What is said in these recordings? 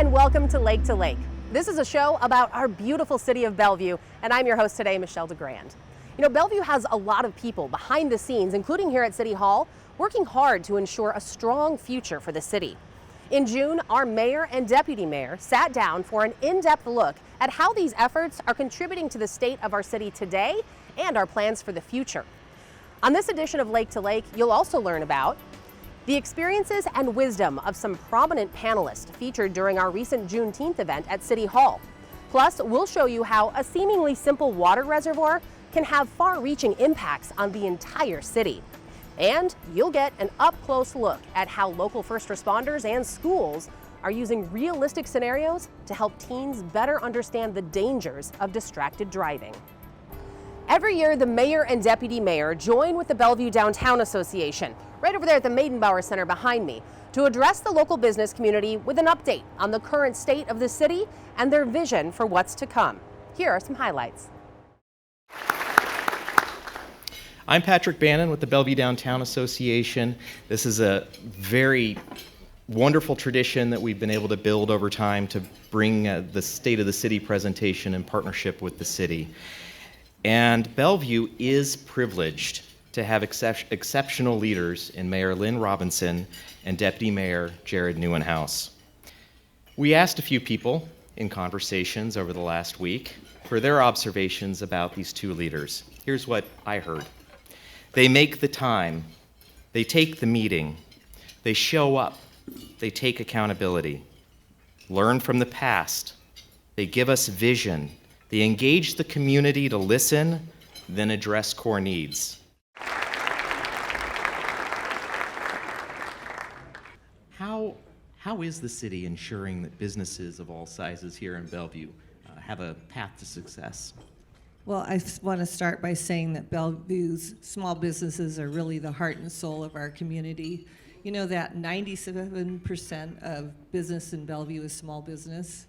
and welcome to Lake to Lake. This is a show about our beautiful city of Bellevue, and I'm your host today, Michelle DeGrand. You know, Bellevue has a lot of people behind the scenes, including here at City Hall, working hard to ensure a strong future for the city. In June, our mayor and deputy mayor sat down for an in-depth look at how these efforts are contributing to the state of our city today and our plans for the future. On this edition of Lake to Lake, you'll also learn about the experiences and wisdom of some prominent panelists featured during our recent Juneteenth event at City Hall. Plus, we'll show you how a seemingly simple water reservoir can have far-reaching impacts on the entire city. And you'll get an up-close look at how local first responders and schools are using realistic scenarios to help teens better understand the dangers of distracted driving. Every year, the mayor and deputy mayor join with the Bellevue Downtown Association, right over there at the Maidenbauer Center behind me, to address the local business community with an update on the current state of the city and their vision for what's to come. Here are some highlights. I'm Patrick Bannon with the Bellevue Downtown Association. This is a very wonderful tradition that we've been able to build over time to bring the State of the City presentation in partnership with the city. And Bellevue is privileged to have exceptional leaders in Mayor Lynn Robinson and Deputy Mayor Jared Neuenhaus. We asked a few people in conversations over the last week for their observations about these two leaders. Here's what I heard. They make the time, they take the meeting, they show up, they take accountability, learn from the past, they give us vision, they engage the community to listen, then address core needs. How is the city ensuring that businesses of all sizes here in Bellevue have a path to success? Well, I want to start by saying that Bellevue's small businesses are really the heart and soul of our community. You know that 97% of business in Bellevue is small business.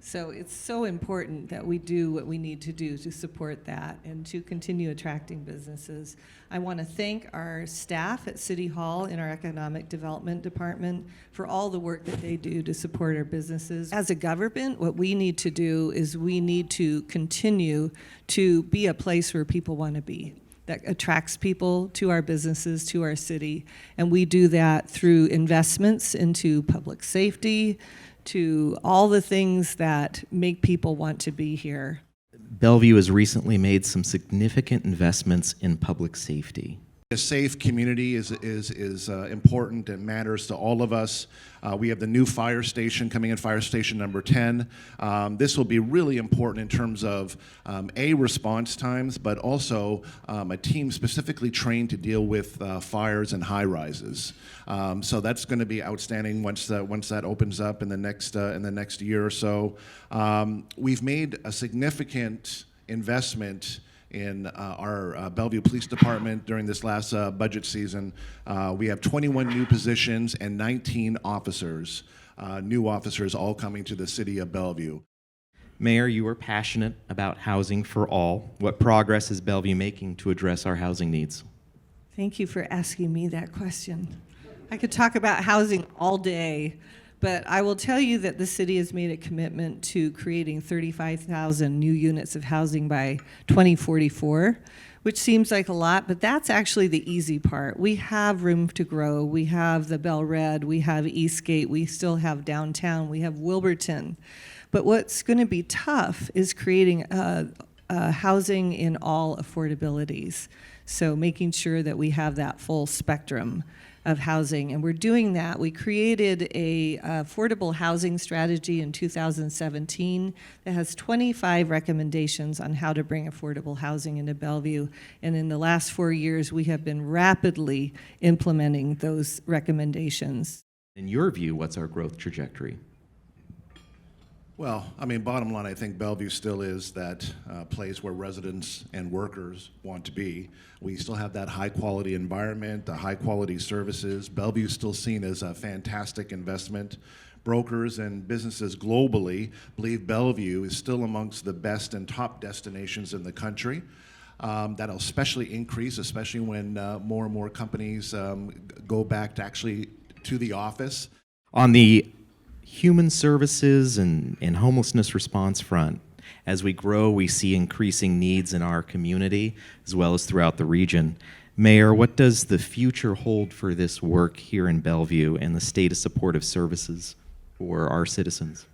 So it's so important that we do what we need to do to support that and to continue attracting businesses. I want to thank our staff at City Hall in our Economic Development Department for all the work that they do to support our businesses. As a government, what we need to do is we need to continue to be a place where people want to be, that attracts people to our businesses, to our city. And we do that through investments into public safety, to all the things that make people want to be here. Bellevue has recently made some significant investments in public safety. A safe community is important and matters to all of us. We have the new fire station coming in, fire station number 10. This will be really important in terms of response times, but also a team specifically trained to deal with fires and high rises. So that's going to be outstanding once that opens up in the next year or so. We've made a significant investment in our Bellevue Police Department during this last budget season. We have 21 new positions and 19 officers, new officers all coming to the city of Bellevue. Mayor, you are passionate about housing for all. What progress is Bellevue making to address our housing needs? Thank you for asking me that question. I could talk about housing all day, but I will tell you that the city has made a commitment to creating 35,000 new units of housing by 2044, which seems like a lot, but that's actually the easy part. We have room to grow. We have the Bell Red, we have Eastgate, we still have downtown, we have Wilburton. But what's going to be tough is creating housing in all affordabilities. So making sure that we have that full spectrum of housing, and we're doing that. We created a affordable housing strategy in 2017 that has 25 recommendations on how to bring affordable housing into Bellevue, and in the last 4 years we have been rapidly implementing those recommendations. In your view, what's our growth trajectory? Well, I mean, bottom line, I think Bellevue still is that place where residents and workers want to be. We still have that high-quality environment, the high-quality services. Bellevue is still seen as a fantastic investment. Brokers and businesses globally believe Bellevue is still amongst the best and top destinations in the country. That'll especially increase, especially when more and more companies go back to actually to the office. On the human services and homelessness response front, as we grow, we see increasing needs in our community as well as throughout the region. Mayor, what does the future hold for this work here in Bellevue and the state of supportive services for our citizens?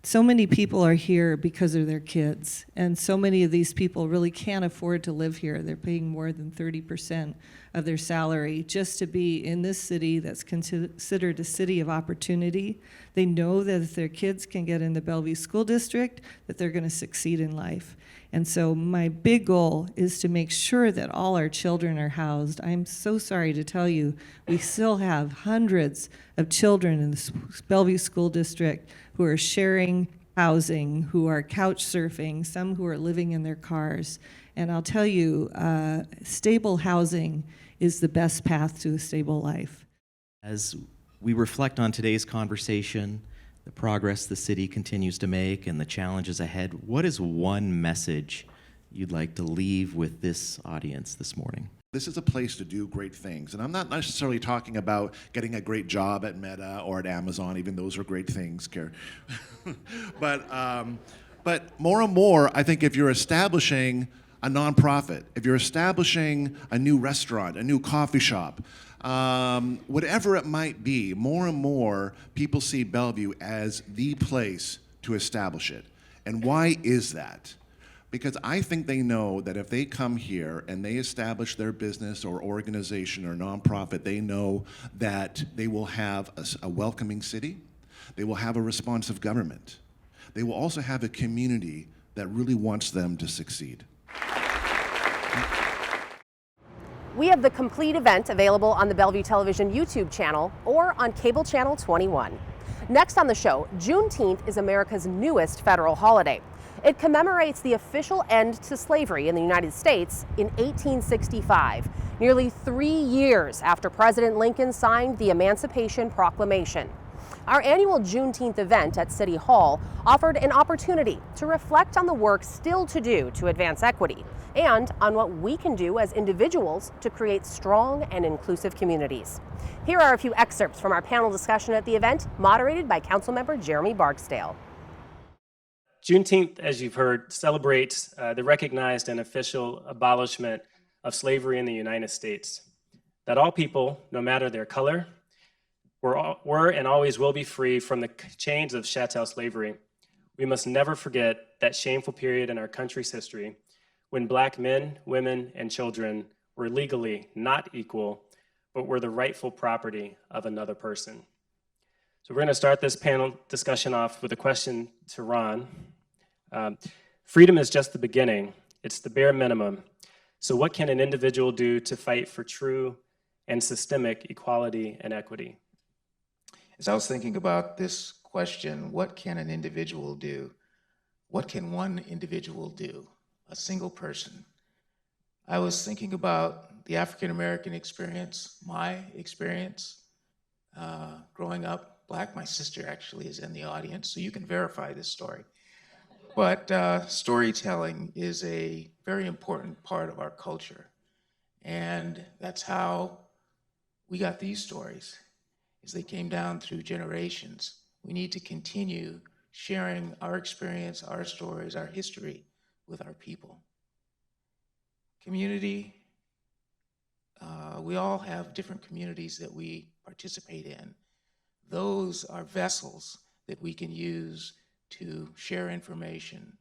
So many people are here because of their kids, and so many of these people really can't afford to live here. They're paying more than 30% of their salary just to be in this city that's considered a city of opportunity. They know that if their kids can get in the Bellevue School District, that they're going to succeed in life. And so my big goal is to make sure that all our children are housed. I'm so sorry to tell you, we still have hundreds of children in the Bellevue School District who are sharing housing, who are couch surfing, some who are living in their cars. And I'll tell you, stable housing is the best path to a stable life. As we reflect on today's conversation, the progress the city continues to make and the challenges ahead, what is one message you'd like to leave with this audience this morning? This is a place to do great things. And I'm not necessarily talking about getting a great job at Meta or at Amazon, even those are great things, Karen. But more and more, I think if you're establishing a nonprofit, if you're establishing a new restaurant, a new coffee shop, whatever it might be, more and more people see Bellevue as the place to establish it. And why is that? Because I think they know that if they come here and they establish their business or organization or nonprofit, they know that they will have a welcoming city, they will have a responsive government, they will also have a community that really wants them to succeed. We have the complete event available on the Bellevue Television YouTube channel or on cable channel 21. Next on the show, Juneteenth is America's newest federal holiday. It commemorates the official end to slavery in the United States in 1865, nearly 3 years after President Lincoln signed the Emancipation Proclamation. Our annual Juneteenth event at City Hall offered an opportunity to reflect on the work still to do to advance equity and on what we can do as individuals to create strong and inclusive communities. Here are a few excerpts from our panel discussion at the event, moderated by Councilmember Jeremy Barksdale. Juneteenth, as you've heard, celebrates the recognized and official abolishment of slavery in the United States. That all people, no matter their color, were and always will be free from the chains of chattel slavery. We must never forget that shameful period in our country's history when Black men, women, and children were legally not equal, but were the rightful property of another person. So we're going to start this panel discussion off with a question to Ron. Freedom is just the beginning. It's the bare minimum. So what can an individual do to fight for true and systemic equality and equity? As I was thinking about this question, what can an individual do? What can one individual do? A single person. I was thinking about the African American experience, my experience, growing up Black. My sister actually is in the audience, so you can verify this story. But storytelling is a very important part of our culture. And that's how we got these stories, as they came down through generations. We need to continue sharing our experience, our stories, our history with our people. Community, we all have different communities that we participate in. Those are vessels that we can use to share information,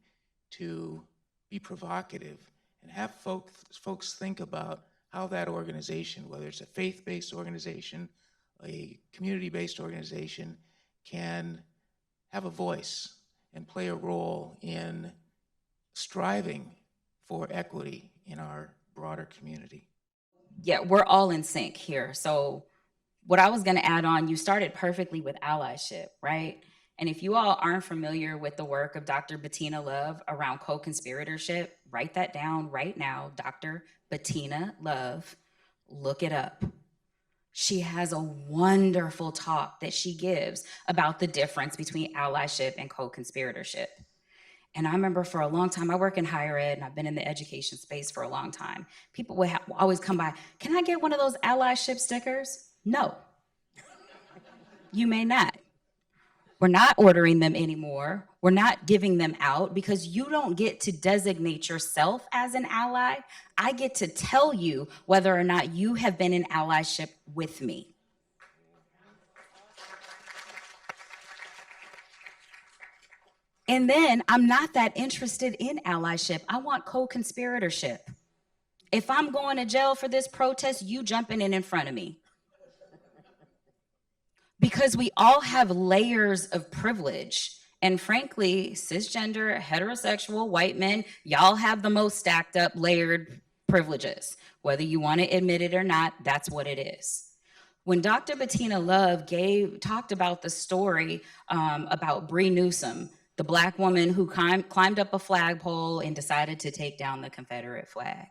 to be provocative, and have folks think about how that organization, whether it's a faith-based organization, a community-based organization, can have a voice and play a role in striving for equity in our broader community. Yeah, we're all in sync here. So what I was going to add on, you started perfectly with allyship, right? And if you all aren't familiar with the work of Dr. Bettina Love around co-conspiratorship, write that down right now. Dr. Bettina Love, look it up. She has a wonderful talk that she gives about the difference between allyship and co-conspiratorship. And I remember for a long time, I work in higher ed and I've been in the education space for a long time. People will always come by, can I get one of those allyship stickers? No, you may not. We're not ordering them anymore. We're not giving them out because you don't get to designate yourself as an ally. I get to tell you whether or not you have been in allyship with me. And then I'm not that interested in allyship. I want co-conspiratorship. If I'm going to jail for this protest, you jumping in front of me. Because we all have layers of privilege. And frankly, cisgender, heterosexual, white men, y'all have the most stacked up layered privileges. Whether you want to admit it or not, that's what it is. When Dr. Bettina Love talked about the story about Bree Newsom, the Black woman who climbed up a flagpole and decided to take down the Confederate flag.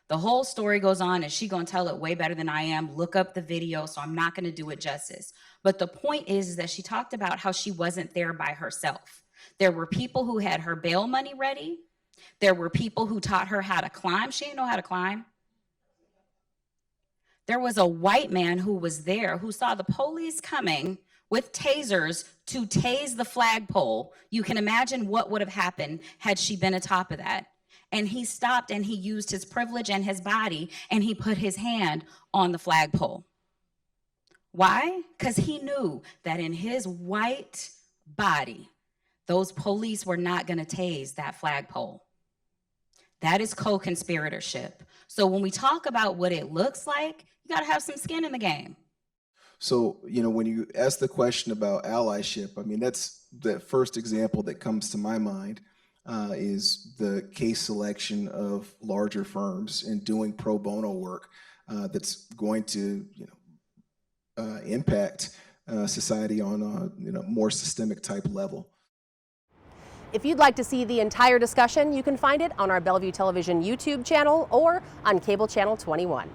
The whole story goes on, and she's going to tell it way better than I am. Look up the video, so I'm not going to do it justice. But the point is that she talked about how she wasn't there by herself. There were people who had her bail money ready. There were people who taught her how to climb. She didn't know how to climb. There was a white man who was there who saw the police coming with tasers to tase the flagpole. You can imagine what would have happened had she been atop of that. And he stopped and he used his privilege and his body and he put his hand on the flagpole. Why? Because he knew that in his white body, those police were not going to tase that flagpole. That is co-conspiratorship. So when we talk about what it looks like, you got to have some skin in the game. So, when you ask the question about allyship, I mean, that's the first example that comes to my mind. Is the case selection of larger firms and doing pro bono work that's going to impact society on a more systemic type level. If you'd like to see the entire discussion, you can find it on our Bellevue Television YouTube channel or on cable channel 21.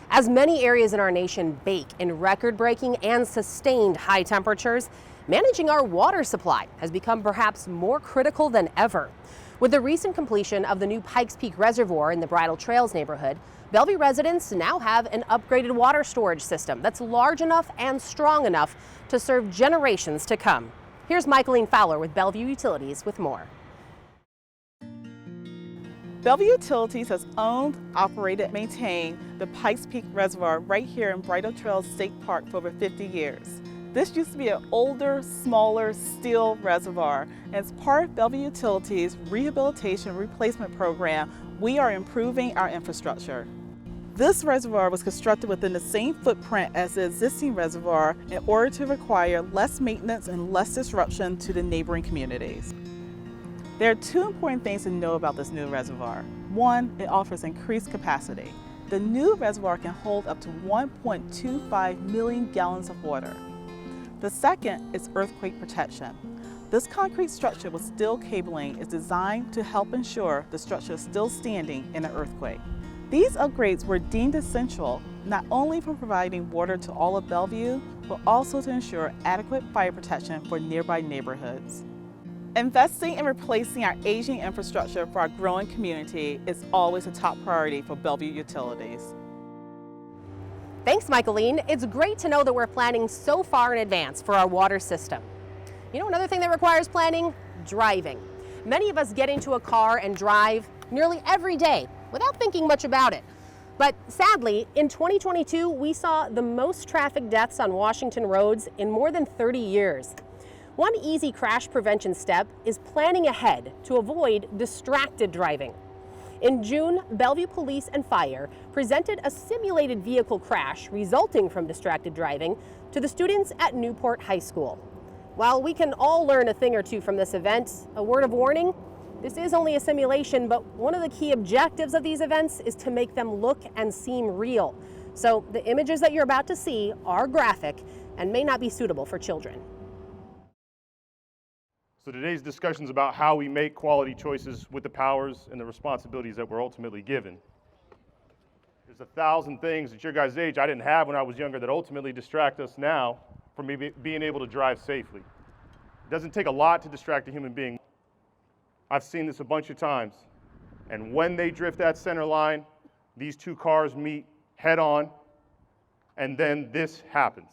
As many areas in our nation bake in record-breaking and sustained high temperatures, managing our water supply has become perhaps more critical than ever. With the recent completion of the new Pike's Peak Reservoir in the Bridle Trails neighborhood, Bellevue residents now have an upgraded water storage system that's large enough and strong enough to serve generations to come. Here's Michaeline Fowler with Bellevue Utilities with more. Bellevue Utilities has owned, operated, maintained the Pikes Peak Reservoir right here in Bridle Trails State Park for over 50 years. This used to be an older, smaller steel reservoir. As part of Bellevue Utilities' rehabilitation replacement program, we are improving our infrastructure. This reservoir was constructed within the same footprint as the existing reservoir in order to require less maintenance and less disruption to the neighboring communities. There are two important things to know about this new reservoir. One, it offers increased capacity. The new reservoir can hold up to 1.25 million gallons of water. The second is earthquake protection. This concrete structure with steel cabling is designed to help ensure the structure is still standing in an earthquake. These upgrades were deemed essential not only for providing water to all of Bellevue, but also to ensure adequate fire protection for nearby neighborhoods. Investing in replacing our aging infrastructure for our growing community is always a top priority for Bellevue Utilities. Thanks, Michaeline. It's great to know that we're planning so far in advance for our water system. You know, another thing that requires planning? Driving. Many of us get into a car and drive nearly every day without thinking much about it. But sadly, in 2022, we saw the most traffic deaths on Washington roads in more than 30 years. One easy crash prevention step is planning ahead to avoid distracted driving. In June, Bellevue Police and Fire presented a simulated vehicle crash resulting from distracted driving to the students at Newport High School. While we can all learn a thing or two from this event, a word of warning, this is only a simulation, but one of the key objectives of these events is to make them look and seem real. So the images that you're about to see are graphic and may not be suitable for children. So today's discussion is about how we make quality choices with the powers and the responsibilities that we're ultimately given. There's 1,000 things at your guys' age I didn't have when I was younger that ultimately distract us now from being able to drive safely. It doesn't take a lot to distract a human being. I've seen this a bunch of times. And when they drift that center line, these two cars meet head on, and then this happens.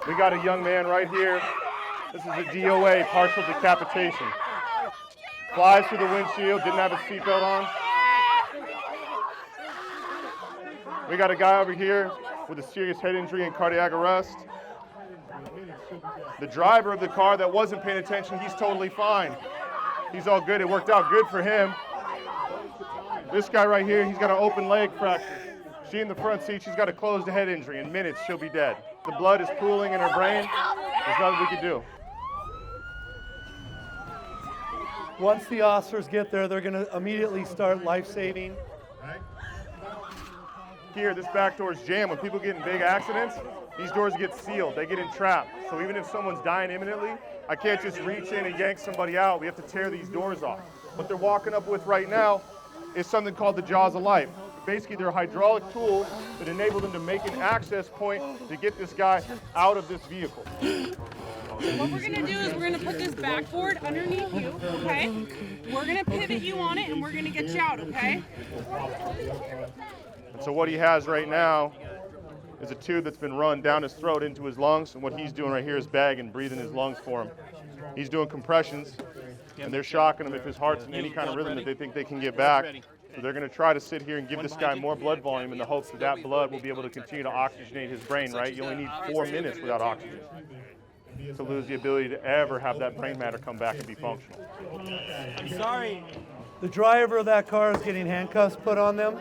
We got a young man right here. This is a DOA, partial decapitation. Flies through the windshield, didn't have his seatbelt on. We got a guy over here with a serious head injury and cardiac arrest. The driver of the car that wasn't paying attention, he's totally fine. He's all good, it worked out good for him. This guy right here, he's got an open leg fracture. She in the front seat, she's got a closed head injury. In minutes, she'll be dead. The blood is pooling in her brain. There's nothing we can do. Once the officers get there, they're going to immediately start life-saving. Here, this back door is jammed. When people get in big accidents, these doors get sealed. They get entrapped. So even if someone's dying imminently, I can't just reach in and yank somebody out. We have to tear these doors off. What they're walking up with right now is something called the jaws of life. Basically, they're a hydraulic tool that enable them to make an access point to get this guy out of this vehicle. What we're gonna do is we're gonna put this backboard underneath you, okay? We're gonna pivot you on it and we're gonna get you out, okay? And so what he has right now is a tube that's been run down his throat into his lungs, and what he's doing right here is bagging, breathing his lungs for him. He's doing compressions, and they're shocking him if his heart's in any kind of rhythm that they think they can get back. So they're going to try to sit here and give this guy more blood volume in the hopes that that blood will be able to continue to oxygenate his brain, right? You only need 4 minutes without oxygen to lose the ability to ever have that brain matter come back and be functional. Sorry. The driver of that car is getting handcuffs put on them,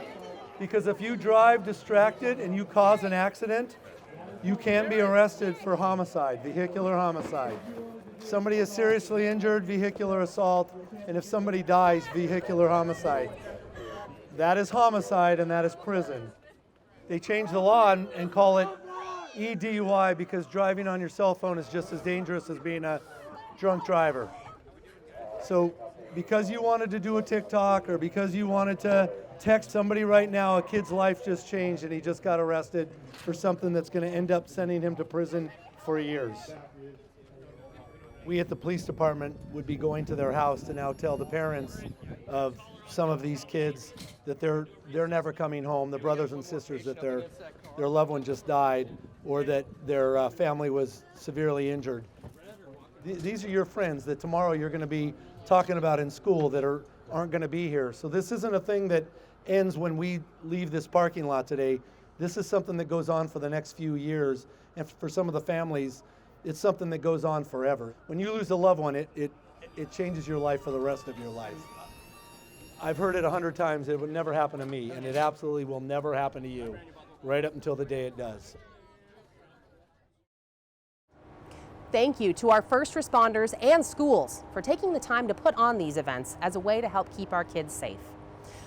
because if you drive distracted and you cause an accident, you can be arrested for homicide, vehicular homicide. If somebody is seriously injured, vehicular assault, and if somebody dies, vehicular homicide. That is homicide and that is prison. They changed the law and call it EDUI because driving on your cell phone is just as dangerous as being a drunk driver. So because you wanted to do a TikTok or because you wanted to text somebody right now, a kid's life just changed and he just got arrested for something that's going to end up sending him to prison for years. We at the police department would be going to their house to now tell the parents of some of these kids that they're never coming home, the brothers and sisters that their loved one just died or that their family was severely injured. These are your friends that tomorrow you're going to be talking about in school that aren't going to be here. So this isn't a thing that ends when we leave this parking lot today. This is something that goes on for the next few years, and for some of the families, it's something that goes on forever. When you lose a loved one, it changes your life for the rest of your life. I've heard it 100 times, it would never happen to me, and it absolutely will never happen to you, right up until the day it does. Thank you to our first responders and schools for taking the time to put on these events as a way to help keep our kids safe.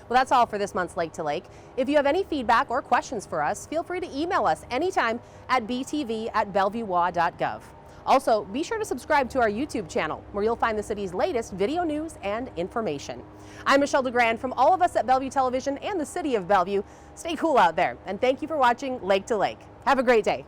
Well, that's all for this month's Lake to Lake. If you have any feedback or questions for us, feel free to email us anytime at btv@bellevuewa.gov. Also, be sure to subscribe to our YouTube channel, where you'll find the city's latest video news and information. I'm Michelle DeGrand from all of us at Bellevue Television and the City of Bellevue. Stay cool out there, and thank you for watching Lake to Lake. Have a great day.